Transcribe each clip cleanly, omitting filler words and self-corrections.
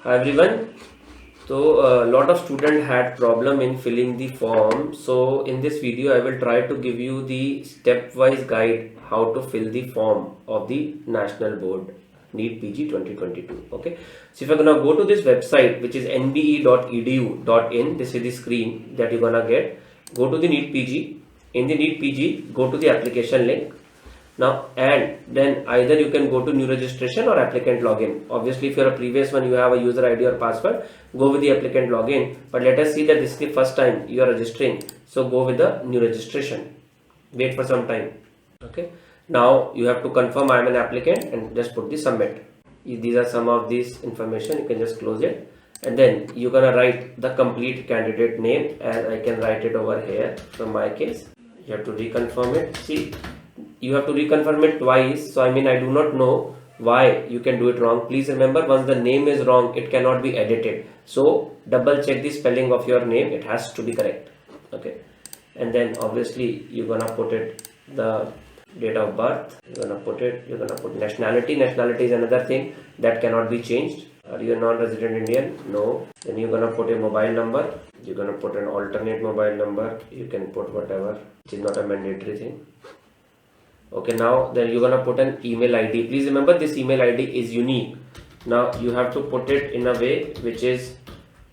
Hi everyone. So a lot of students had problem in filling the form. So in this video I will try to give you the stepwise guide how to fill the form of the National Board NEET PG 2022. Okay. So if you're gonna go to this website, which is nbe.edu.in, this is the screen that you're gonna get. Go to the NEET PG. In the NEET PG, go to the application link. Now, and then either you can go to new registration or applicant login. Obviously, if you're a previous one, you have a user ID or password, go with the applicant login. But let us see that this is the first time you are registering. So go with the new registration. Wait for some time. Okay. Now you have to confirm I am an applicant and just put the submit. These are some of these information. You can just close it. And then you're gonna write the complete candidate name, and I can write it over here. For my case, you have to reconfirm it. See, you have to reconfirm it twice. So I mean, I do not know why you can do it wrong. Please remember, once the name is wrong, it cannot be edited. So double check the spelling of your name. It has to be correct. Okay. And then obviously you're gonna put it the date of birth. You're gonna put nationality. Nationality is another thing that cannot be changed. Are you a non-resident Indian? No. Then you're gonna put a mobile number. You're gonna put an alternate mobile number. You can put whatever, which is not a mandatory thing. Okay, now then you're gonna put an email ID. Please remember, this email ID is unique. Now you have to put it in a way which is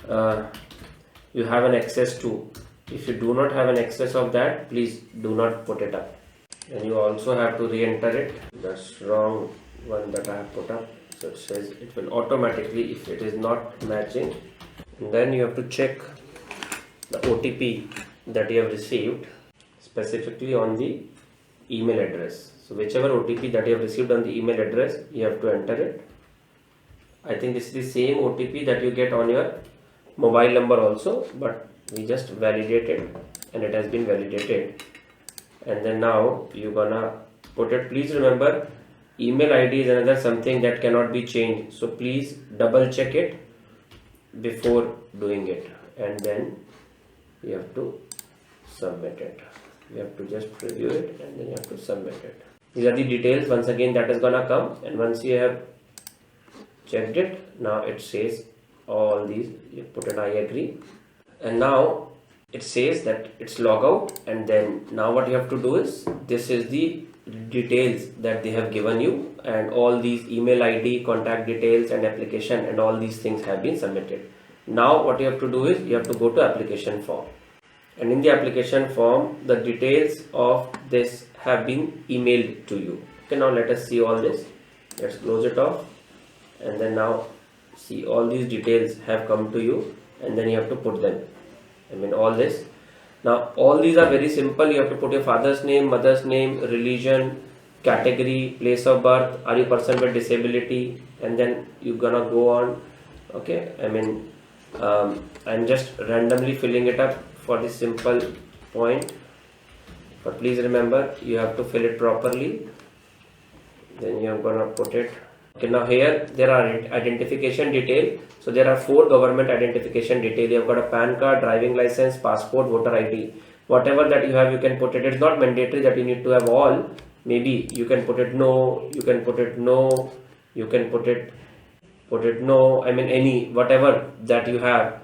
you have an access to. If you do not have an access of that, please do not put it up. And you also have to re-enter it. That's wrong one that I have put up. So it says it will automatically, if it is not matching, and then you have to check the OTP that you have received specifically on the email address. So whichever OTP that you have received on the email address, you have to enter it. I think this is the same OTP that you get on your mobile number also, but we just validate it and it has been validated. And then now you're gonna put it. Please remember, email ID is another something that cannot be changed. So please double check it before doing it, and then you have to submit it. You have to just review it and then you have to submit it. These are the details once again that is gonna come, and once you have checked it, now it says all these, you put an I agree, and now it says that it's log out. And then now what you have to do is, this is the details that they have given you, and all these email ID, contact details and application and all these things have been submitted. Now what you have to do is, you have to go to application form. And in the application form, the details of this have been emailed to you. Okay, now let us see all this. Let's close it off. And then now see, all these details have come to you, and then you have to put them. I mean, all this. Now all these are very simple. You have to put your father's name, mother's name, religion, category, place of birth, are you person with disability, and then you're gonna go on. Okay, I mean, I'm just randomly filling it up for this simple point, but please remember, you have to fill it properly. Then you're gonna put it. Okay, now here there are identification detail. So there are 4 government identification detail. You have got a PAN card, driving license, passport, voter ID. Whatever that you have, you can put it. It's not mandatory that you need to have all. Maybe you can put it no, you can put it no, you can put it no. I mean, any, whatever that you have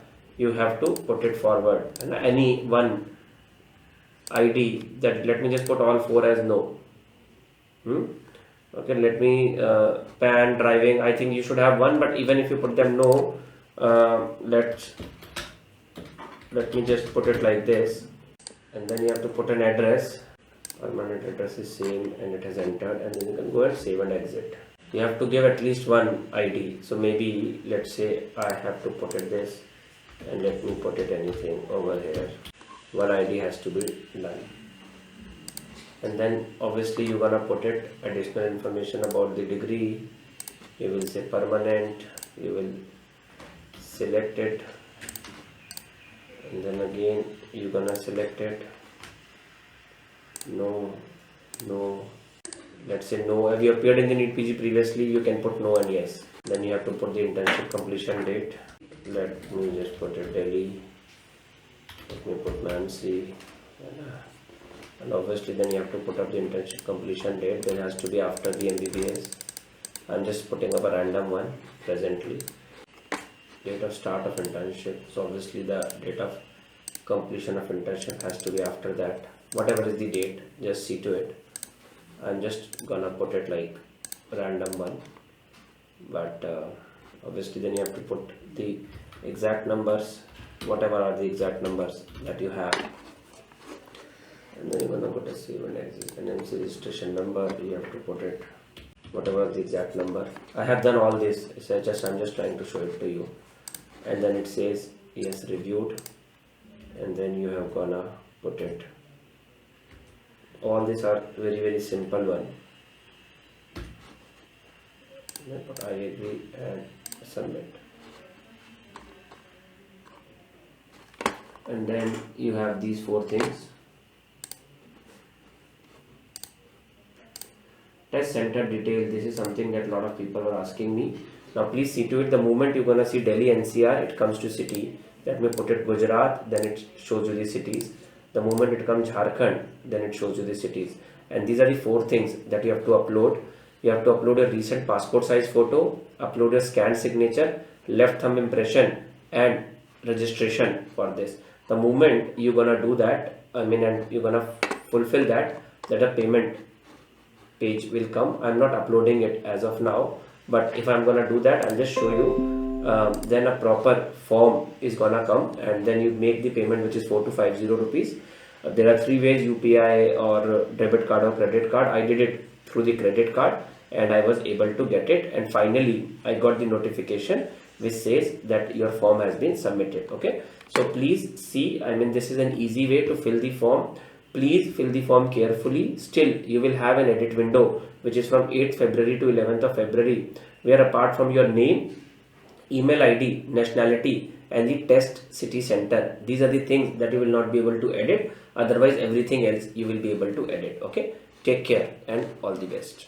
to put it forward. And any one ID that, let me just put all 4 as no. Okay, let me PAN, driving, I think you should have one, but even if you put them no, let me just put it like this. And then you have to put an address. Permanent address is same, and it has entered, and then you can go and save and exit. You have to give at least one ID. So maybe, let's say I have to put it this, and let me put it anything over here. One ID has to be done. And then obviously you're gonna put it additional information about the degree. You will say permanent, you will select it, and then again you're gonna select it. No, let's say no. Have you appeared in the NEET PG previously? You can put no and yes. Then you have to put the internship completion date. Let me just put it Delhi. Let me put Nancy. And obviously then you have to put up the internship completion date. There has to be after the MBBS. I'm just putting up a random one presently. date of start of internship. So obviously the date of completion of internship has to be after that. Whatever is the date, just see to it. I'm just gonna put it like random one, but obviously then you have to put the exact numbers, whatever are the exact numbers that you have, and then you're gonna put a NMC registration number. You have to put it whatever the exact number. I have done all this, so I'm just trying to show it to you. And then it says yes, reviewed, and then you have gonna put it. All these are very simple one. But I agree and submit. And then you have these 4 things. Test center detail. This is something that a lot of people are asking me. Now please see to it. The moment you're gonna see Delhi NCR, it comes to city. Let me put it Gujarat, then it shows you the cities. The moment it comes Jharkhand, then it shows you the cities. And these are the 4 things that you have to upload. You have to upload a recent passport size photo, upload a scanned signature, left thumb impression, and registration for this. The moment you're gonna do that, and you're gonna fulfill that, a payment page will come. I'm not uploading it as of now, but if I'm gonna do that, I'll just show you. Then a proper form is gonna come, and then you make the payment, which is 4 to 50 rupees. There are 3 ways: UPI or debit card or credit card. I did it through the credit card, and I was able to get it. And finally, I got the notification which says that your form has been submitted. Okay, so please see. This is an easy way to fill the form. Please fill the form carefully. Still, you will have an edit window, which is from 8th February to 11th of February, where apart from your name, email ID, nationality, and the test city center, these are the things that you will not be able to edit. Otherwise, everything else you will be able to edit. Okay, take care and all the best.